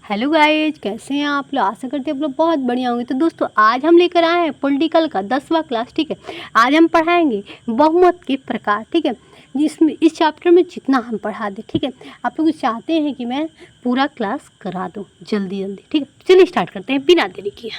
Hello guys, कैसे हैं आप लोग। आशा करते हैं आप लोग बहुत बढ़िया होंगे। तो दोस्तों, आज हम लेकर आए हैं पॉलिटिकल का 10वां क्लास। ठीक है, आज हम पढ़ाएंगे बहुमत के प्रकार। ठीक है, जिसमें इस चैप्टर में जितना हम पढ़ा दें। ठीक है, आप लोग चाहते हैं कि मैं पूरा क्लास करा दूँ जल्दी जल्दी। ठीक है, चलिए स्टार्ट करते हैं बिना देरी किए।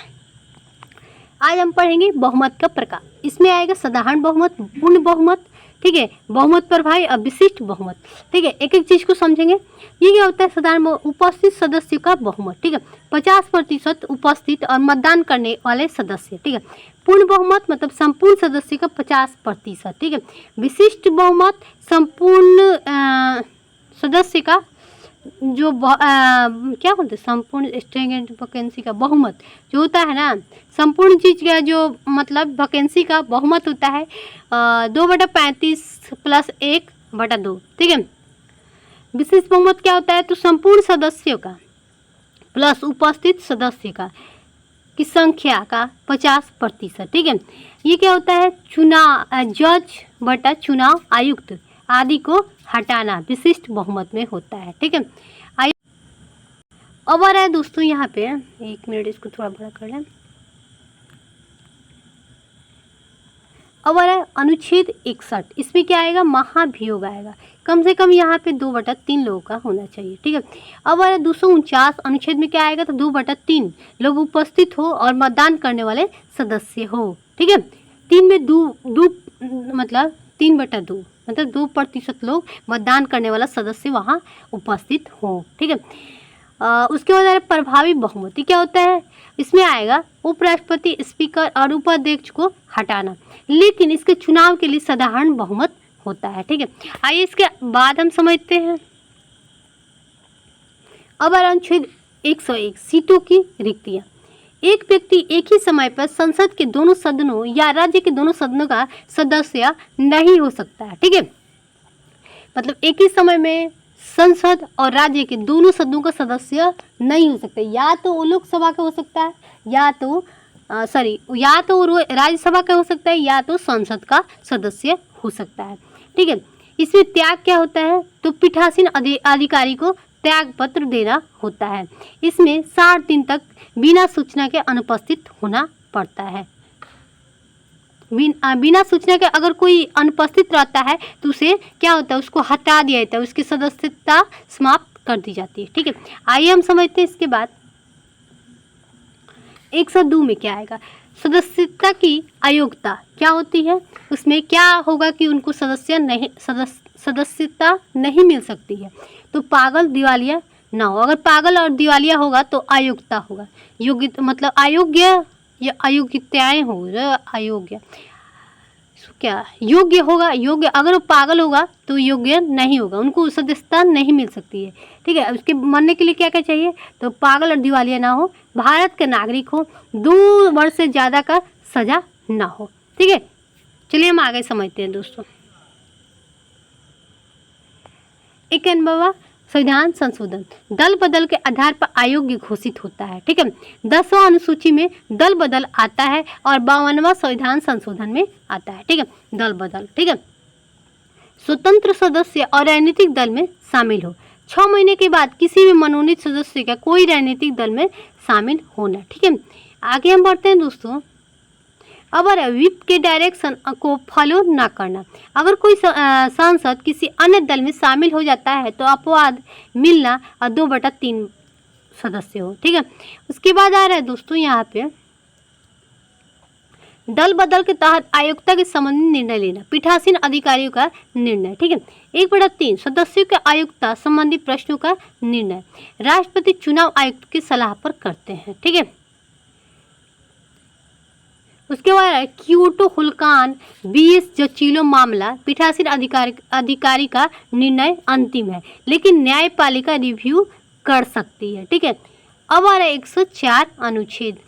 आज हम पढ़ेंगे बहुमत का प्रकार। इसमें आएगा साधारण बहुमत, पूर्ण बहुमत, ठीक है, बहुमत प्रभावी और विशिष्ट बहुमत। ठीक है, एक एक चीज़ को समझेंगे। ये क्या होता है? साधारण उपस्थित सदस्यों का बहुमत। ठीक है, 50% उपस्थित और मतदान करने वाले सदस्य। ठीक है, पूर्ण बहुमत मतलब संपूर्ण सदस्य का 50%। ठीक है, विशिष्ट बहुमत संपूर्ण सदस्य का जो क्या बोलते हैं, संपूर्ण स्ट्रेंथ वैकेंसी का बहुमत जो होता है ना, संपूर्ण चीज़ का जो मतलब वैकेंसी का बहुमत होता है 2/35 + 1/2। ठीक है, विशेष बहुमत क्या होता है? तो संपूर्ण सदस्यों का प्लस उपस्थित सदस्य का की संख्या का 50%। ठीक है, ये क्या होता है? चुनाव जज बटा चुनाव आयुक्त आदि को हटाना विशिष्ट बहुमत में होता है। ठीक है, अब आ रहा है दोस्तों यहाँ पे, एक मिनट इसको थोड़ा बड़ा कर लें। अब आ रहा है अनुच्छेद 61। इसमें क्या आएगा? महाभियोग आएगा। कम से कम यहाँ पे 2/3 लोगों का होना चाहिए। ठीक है, अब आ रहा है 249। अनुच्छेद में क्या आएगा? तो 2/3 लोग उपस्थित हो और मतदान करने वाले सदस्य हो। ठीक है, 3 में दो मतलब 3/2 मतलब 2% लोग मतदान करने वाला सदस्य वहाँ उपस्थित हो। ठीक है, उसके बाद आ रहा है प्रभावी बहुमत। क्या होता है? इसमें आएगा उपराष्ट्रपति, स्पीकर और उपाध्यक्ष को हटाना, लेकिन इसके चुनाव के लिए साधारण बहुमत होता है। ठीक है, आइए इसके बाद हम समझते हैं। अब अनुच्छेद 101 सीटों की रिक्तियां। एक व्यक्ति एक ही समय पर संसद के दोनों सदनों या राज्य के दोनों सदनों का सदस्य नहीं हो सकता है। ठीक है, मतलब एक ही समय में संसद और राज्य के दोनों सदनों का सदस्य नहीं हो सकते। या तो वो लोकसभा का हो सकता है, या तो या तो राज्यसभा का हो सकता है, या तो संसद का सदस्य हो सकता है। ठीक है, इसमें त्याग क्या होता है? तो पीठासीन अधिकारी को त्याग पत्र देना होता है। इसमें 60 दिन तक बिना सूचना के अनुपस्थित होना पड़ता है। बिना सूचना के अगर कोई अनुपस्थित रहता है तो उसे क्या होता है? उसको हटा दिया जाता है, उसकी सदस्यता समाप्त कर दी जाती है। ठीक है, आइए हम समझते हैं इसके बाद 102 में क्या आएगा? सदस्यता की अयोग्यता क्या होती है? उसमें क्या होगा कि उनको सदस्यता नहीं मिल सकती है। तो पागल, दिवालिया ना हो। अगर पागल और दिवालिया होगा तो अयोग्यता होगा। योग्य मतलब अयोग्य या अयोग्यताएं हो, अयोग्य क्या योग्य होगा? योग्य। अगर वो पागल होगा तो योग्य नहीं होगा, उनको सदस्यता नहीं मिल सकती है। ठीक है, उसके मरने के लिए क्या क्या चाहिए? तो पागल और दिवालिया ना हो, भारत का नागरिक हो, 2 वर्ष से ज़्यादा का सजा ना हो। ठीक है, चलिए हम आगे समझते हैं दोस्तों। 91वां संविधान संशोधन दल बदल के आधार पर अयोग्य घोषित होता है। ठीक है, 10वां अनुसूची में दल बदल आता है और 52वां संविधान संशोधन में आता है। ठीक है, दल बदल। ठीक है, स्वतंत्र सदस्य और राजनीतिक दल में शामिल हो। 6 महीने के बाद किसी भी मनोनीत सदस्य का कोई राजनीतिक दल में शामिल होना। ठीक है, आगे हम बढ़ते हैं दोस्तों। अब व्हिप के डायरेक्शन को फॉलो ना करना। अगर कोई सांसद किसी अन्य दल में शामिल हो जाता है तो अपवाद मिलना और 2/3 सदस्य हो। ठीक है, उसके बाद आ रहा है दोस्तों यहाँ पे दल बदल के तहत आयोग्यता के संबंध में निर्णय लेना, पीठासीन अधिकारियों का निर्णय। ठीक है, 1/3 सदस्यों के आयोग्यता संबंधी प्रश्नों का निर्णय राष्ट्रपति चुनाव आयुक्त की सलाह पर करते हैं। ठीक है, उसके बाद क्योटो हुल्कान बीएस जचीलो मामला पीठासीन अधिकारी का निर्णय अंतिम है, लेकिन न्यायपालिका रिव्यू कर सकती है। ठीक है, अब आ रहा है 104 अनुच्छेद।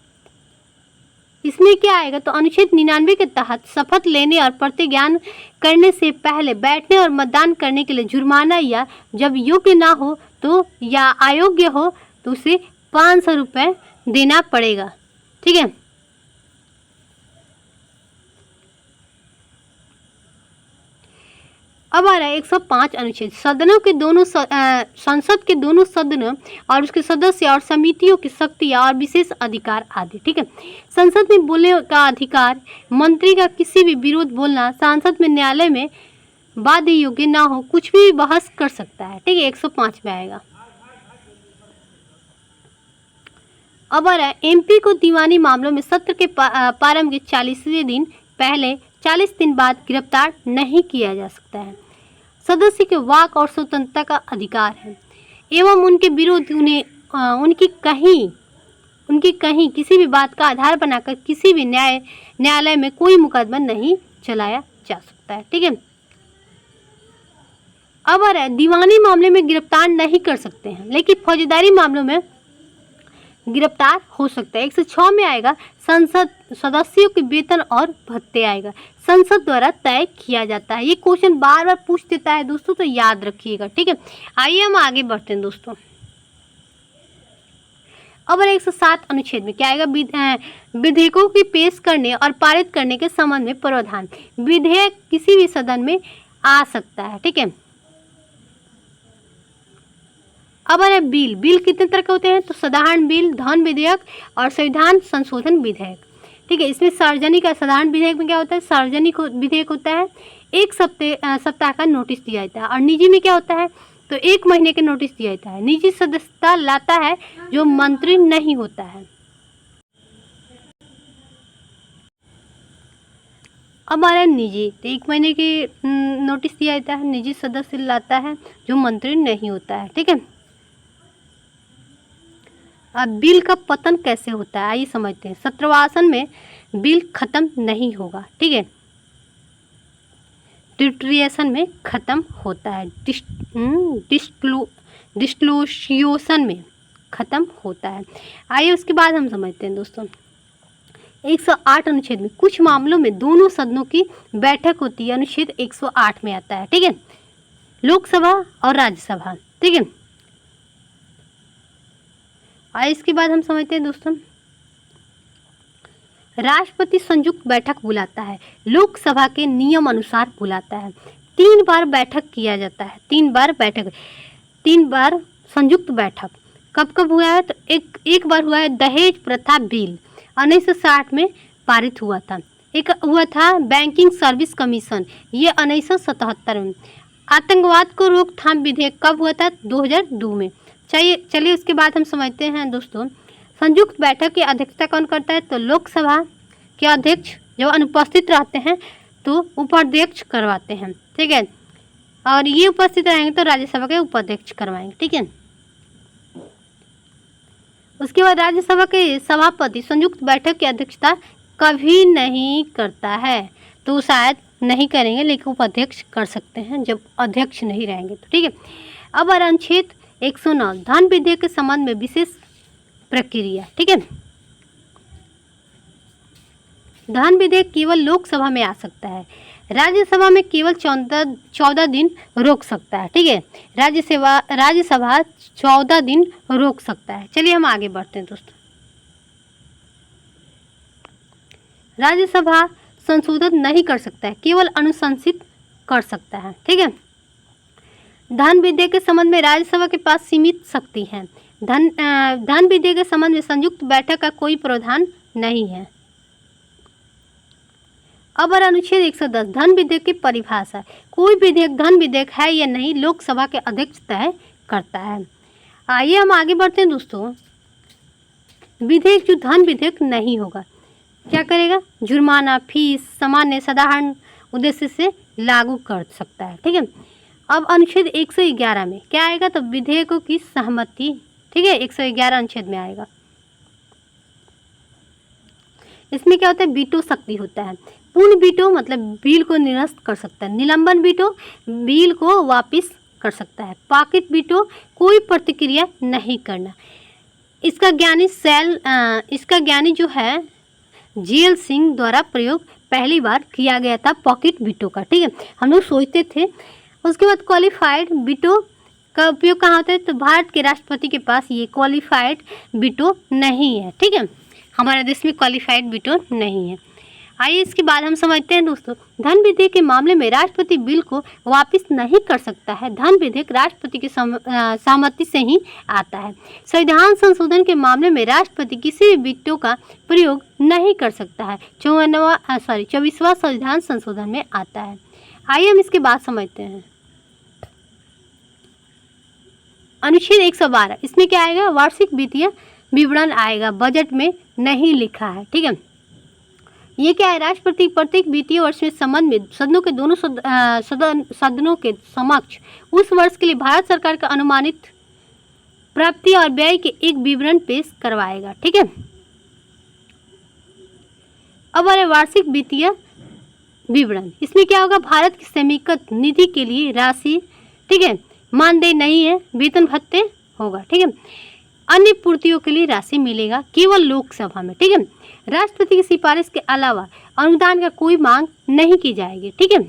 इसमें क्या आएगा? तो अनुच्छेद 99 के तहत शपथ लेने और प्रतिज्ञान करने से पहले बैठने और मतदान करने के लिए जुर्माना, या जब योग्य ना हो तो या अयोग्य हो तो उसे 500 रुपये देना पड़ेगा। ठीक है, अब आ रहा है 105 अनुच्छेद, सदनों के दोनों संसद के दोनों सदनों और उसके सदस्य और समितियों की शक्तियाँ और विशेष अधिकार आदि। ठीक है, संसद में बोलने का अधिकार, मंत्री का किसी भी विरोध बोलना, सांसद में न्यायालय में बाध्य योग्य ना हो, कुछ भी बहस कर सकता है। ठीक है, 105 में आएगा। अब आ रहा है एमपी को दीवानी मामलों में सत्र के प्रारंभ के 40वें दिन पहले 40 दिन बाद गिरफ्तार नहीं किया जा सकता है। सदस्य के वाक और स्वतंत्रता का अधिकार है एवं उनके विरुद्ध उनकी कहीं किसी भी बात का आधार बनाकर किसी भी न्यायालय में कोई मुकदमा नहीं चलाया जा सकता है। ठीक है, अब आ रहा है दीवानी मामले में गिरफ्तार नहीं कर सकते हैं, लेकिन फौजदारी मामलों में गिरफ्तार हो सकता है। 106 में आएगा संसद सदस्यों के वेतन और भत्ते आएगा, संसद द्वारा तय किया जाता है। ये क्वेश्चन बार बार पूछ देता है दोस्तों, तो याद रखिएगा। ठीक है, आइए हम आगे बढ़ते हैं दोस्तों। अब 107 अनुच्छेद में क्या आएगा, विधेयकों की पेश करने और पारित करने के संबंध में प्रावधान। विधेयक किसी भी सदन में आ सकता है। ठीक है, अब है बिल कितने तरह के होते हैं, तो साधारण बिल, धन विधेयक और संविधान संशोधन विधेयक। ठीक है, इसमें सार्वजनिक साधारण विधेयक में क्या होता है, सार्वजनिक विधेयक होता है, एक सप्ताह का नोटिस दिया जाता है। और निजी में क्या होता है, तो 1 महीने के नोटिस दिया जाता है। निजी सदस्यता लाता है जो मंत्री नहीं होता है। अब आ रहा है निजी, तो 1 महीने की नोटिस दिया जाता है, निजी सदस्य लाता है जो मंत्री नहीं होता है। ठीक है, अब बिल का पतन कैसे होता है आइए समझते हैं। सत्रवासन में बिल खत्म नहीं होगा। ठीक है, डिस्ट्रीएशन में खत्म होता है, डिस्क्लोशियोशन में खत्म होता है। आइए उसके बाद हम समझते हैं दोस्तों 108 अनुच्छेद में कुछ मामलों में दोनों सदनों की बैठक होती है, अनुच्छेद 108 में आता है। ठीक है, लोकसभा और राज्यसभा। ठीक है, आइए इसके बाद हम समझते हैं दोस्तों राष्ट्रपति संयुक्त बैठक बुलाता है, लोकसभा के नियम अनुसार बुलाता है। 3 बार बैठक किया जाता है, 3 बार संयुक्त बैठक। कब कब हुआ है, तो एक बार हुआ है दहेज प्रथा बिल 1960 में पारित हुआ था। एक हुआ था बैंकिंग सर्विस कमीशन, ये 1977 में। आतंकवाद को रोकथाम विधेयक कब हुआ था, 2002 में। चलिए उसके बाद हम समझते हैं दोस्तों संयुक्त बैठक की अध्यक्षता कौन करता है, तो लोकसभा के अध्यक्ष जो अनुपस्थित रहते हैं तो उपाध्यक्ष करवाते हैं। ठीक है, और ये उपस्थित रहेंगे तो राज्यसभा के उपाध्यक्ष करवाएंगे। ठीक है, उसके बाद राज्यसभा के सभापति संयुक्त बैठक की अध्यक्षता कभी नहीं करता है, तो शायद नहीं करेंगे, लेकिन उपाध्यक्ष कर सकते हैं जब अध्यक्ष नहीं रहेंगे तो। ठीक है, अब अनुच्छेद 109 धन विधेयक के संबंध में विशेष प्रक्रिया। ठीक है, धन विधेयक केवल लोकसभा में आ सकता है, राज्यसभा में केवल 14 दिन रोक सकता है। ठीक है, राज्यसभा 14 दिन रोक सकता है। चलिए हम आगे बढ़ते हैं दोस्तों। राज्यसभा संशोधन नहीं कर सकता है, केवल अनुशंसित कर सकता है। ठीक है, धन विधेयक के संबंध में राज्यसभा के पास सीमित शक्ति है। धन विधेयक के संबंध में संयुक्त बैठक का कोई प्रावधान नहीं है। अब अनुच्छेद 110 धन विधेयक की परिभाषा। कोई विधेयक धन विधेयक है या नहीं लोकसभा के अध्यक्ष तय करता है। आइए हम आगे बढ़ते हैं दोस्तों। विधेयक जो धन विधेयक नहीं होगा क्या करेगा, जुर्माना, फीस, सामान्य साधारण उद्देश्य से लागू कर सकता है। ठीक है, अब अनुच्छेद 111 में क्या आएगा, तो विधेयकों की सहमति। ठीक है, 111 अनुच्छेद में आएगा। इसमें क्या होता है, वीटो शक्ति होता है। पूर्ण वीटो मतलब बिल को निरस्त कर सकता है। निलंबन वीटो बिल को वापस कर सकता है। पॉकेट वीटो कोई प्रतिक्रिया नहीं करना। इसका ज्ञानी जो है जेल सिंह द्वारा प्रयोग पहली बार किया गया था पॉकेट वीटो का। ठीक है, हम लोग सोचते थे। उसके बाद क्वालिफाइड वीटो का उपयोग कहाँ होता है, तो भारत के राष्ट्रपति के पास ये क्वालिफाइड वीटो नहीं है। ठीक है, हमारे देश में क्वालिफाइड वीटो नहीं है। आइए इसके बाद हम समझते हैं दोस्तों, धन विधेयक के मामले में राष्ट्रपति बिल को वापस नहीं कर सकता है। धन विधेयक राष्ट्रपति की सहमति से ही आता है। संविधान संशोधन के मामले में राष्ट्रपति किसी भी वित्तों का प्रयोग नहीं कर सकता है। 24वां संविधान संशोधन में आता है। आइए हम इसके बाद समझते हैं। अनुच्छेद 112, इसमें क्या आएगा? वार्षिक वित्तीय विवरण आएगा, बजट में नहीं लिखा है। ठीक है, ये क्या है? राष्ट्रपति प्रत्येक वित्तीय वर्ष में संबंध में सदनों के दोनों सदनों के समक्ष उस वर्ष के लिए भारत सरकार का अनुमानित प्राप्ति और व्यय के एक विवरण पेश करवाएगा। ठीक है, अब आ रहा वार्षिक वित्तीय विवरण। इसमें क्या होगा? भारत की समेकित निधि के लिए राशि, ठीक है, मानदेय नहीं है, वेतन भत्ते होगा। ठीक है, अन्य पूर्तियों के लिए राशि मिलेगा केवल लोकसभा में। ठीक है, राष्ट्रपति की सिफारिश के अलावा अनुदान का कोई मांग नहीं की जाएगी। ठीक है,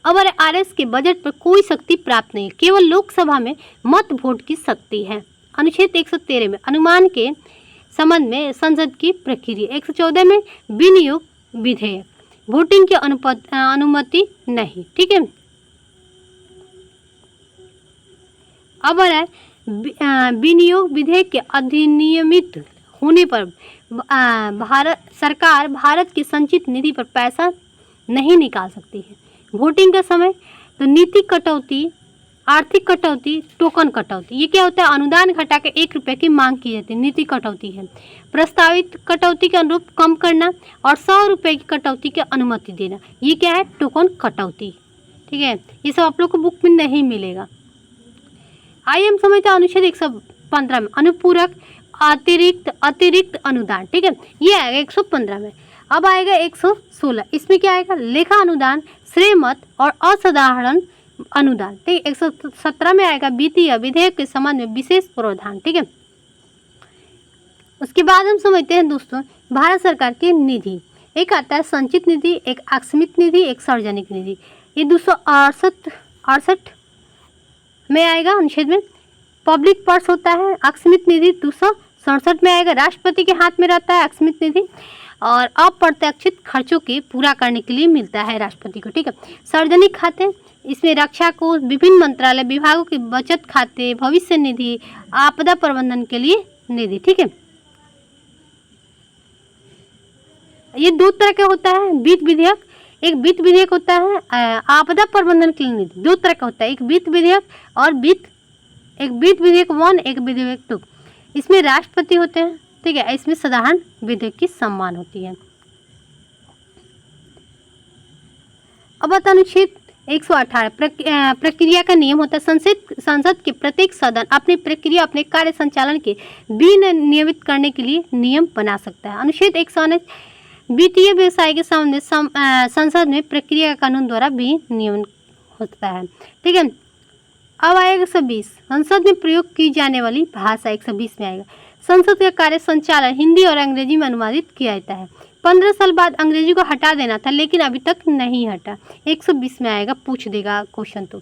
अब आरएस के बजट पर कोई शक्ति प्राप्त नहीं, केवल लोकसभा में मत वोट की शक्ति है। अनुच्छेद 113 में अनुमान के संबंध में संसद की प्रक्रिया। 114 में विनियोग विधेयक, वोटिंग की अनुमति नहीं। ठीक है, अब विनियोग विधेयक के अधिनियमित होने पर भारत की संचित निधि पर पैसा नहीं निकाल सकती है। वोटिंग का समय तो नीति कटौती, आर्थिक कटौती, टोकन कटौती, ये क्या होता है? अनुदान घटा के 1 रुपये की मांग की जाती है, नीति कटौती है। प्रस्तावित कटौती के अनुरूप कम करना और 100 रुपये की कटौती की अनुमति देना, ये क्या है? टोकन कटौती। ठीक है, ये सब आप लोग को बुक में नहीं मिलेगा। आइए हम समझते हैं अनुच्छेद 115 में अनुपूरक अतिरिक्त अनुदान। ठीक है, ये आएगा 115 में। अब आएगा 116, इसमें क्या आएगा? लेखा अनुदान, श्रेय मत और असाधारण अनुदान। ठीक है, 117 में आएगा वित्तीय विधेयक के संबंध में विशेष प्रावधान। ठीक है, उसके बाद हम समझते हैं दोस्तों भारत सरकार की निधि। एक आता है संचित निधि, एक आकस्मिक निधि, एक सार्वजनिक निधि। ये 268 में आएगा अनुच्छेद में। पब्लिक पर्स होता है। आकस्मिक निधि 267 में आएगा, राष्ट्रपति के हाथ में रहता है आकस्मिक निधि और अप्रत्याशित खर्चों के पूरा करने के लिए मिलता है राष्ट्रपति को। ठीक है, सार्वजनिक खाते, इसमें रक्षा कोष, विभिन्न मंत्रालय विभागों के बचत खाते, भविष्य निधि, आपदा प्रबंधन के लिए निधि। ठीक है, ये 2 तरह का होता है वित्त विधेयक। एक वित्त विधेयक होता है आपदा प्रबंधन के लिए निधि, 2 तरह का होता है, एक वित्त विधेयक और एक वित्त विधेयक 1, एक विधेयक 2। इसमें राष्ट्रपति होते हैं। ठीक है, इसमें साधारण विधेयक की सम्मान होती है। अब आता अनुच्छेद 118 प्रक्रिया का नियम होता है। संसद के प्रत्येक सदन अपनी प्रक्रिया, अपने कार्य संचालन के विनियमित करने के लिए नियम बना सकता है। अनुच्छेद 119 वित्तीय व्यवसाय के संबंध में संसद में प्रक्रिया कानून द्वारा भी नियमन होता है। ठीक है, अब आएगा 120 संसद में प्रयोग की जाने वाली भाषा। 120 में आएगा संसद का कार्य संचालन हिंदी और अंग्रेजी में अनुवादित किया जाता है। 15 साल बाद अंग्रेजी को हटा देना था, लेकिन अभी तक नहीं हटा। 120 में आएगा, पूछ देगा क्वेश्चन तो।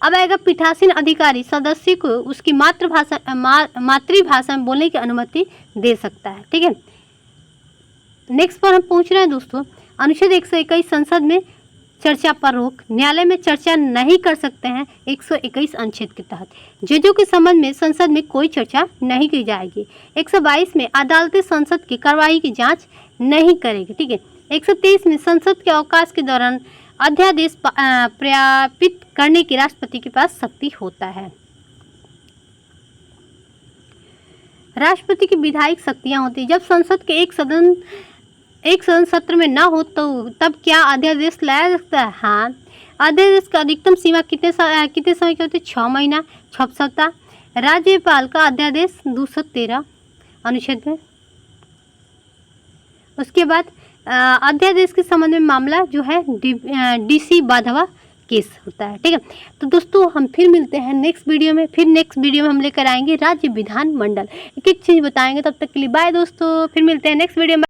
अब आएगा पीठासीन अधिकारी सदस्य को उसकी मातृभाषा में बोलने की अनुमति दे सकता है। ठीक है, नेक्स्ट पर हम पूछ रहे हैं दोस्तों अनुच्छेद 121 संसद में चर्चा पर रोक, न्यायालय में चर्चा नहीं कर सकते हैं 121 अनुच्छेद के तहत। जजों के संबंध में संसद में कोई चर्चा नहीं की जाएगी। 122 में अदालतें संसद की कार्यवाही की जांच नहीं करेगी। ठीक है, 123 में संसद के अवकाश के दौरान अध्यादेश प्रयापित करने की राष्ट्रपति के पास शक्ति होता है। राष्ट्रपति की विधायिक शक्तियां होती है। जब संसद के एक सदन सत्र में ना हो तो तब क्या अध्यादेश लाया जा सकता है? हाँ, अध्यादेश का अधिकतम सीमा कितने समय की होती है? 6 महीना 6 सप्ताह। राज्यपाल का अध्यादेश 213 अनुच्छेद में। उसके बाद अध्यादेश के संबंध में मामला जो है डीसी वाधवा केस होता है। ठीक है, तो दोस्तों हम फिर मिलते हैं नेक्स्ट वीडियो में। नेक्स्ट वीडियो में हम लेकर आएंगे राज्य विधान मंडल, एक एक चीज़ बताएंगे। तब तक के लिए बाय दोस्तों, फिर मिलते हैं नेक्स्ट वीडियो में।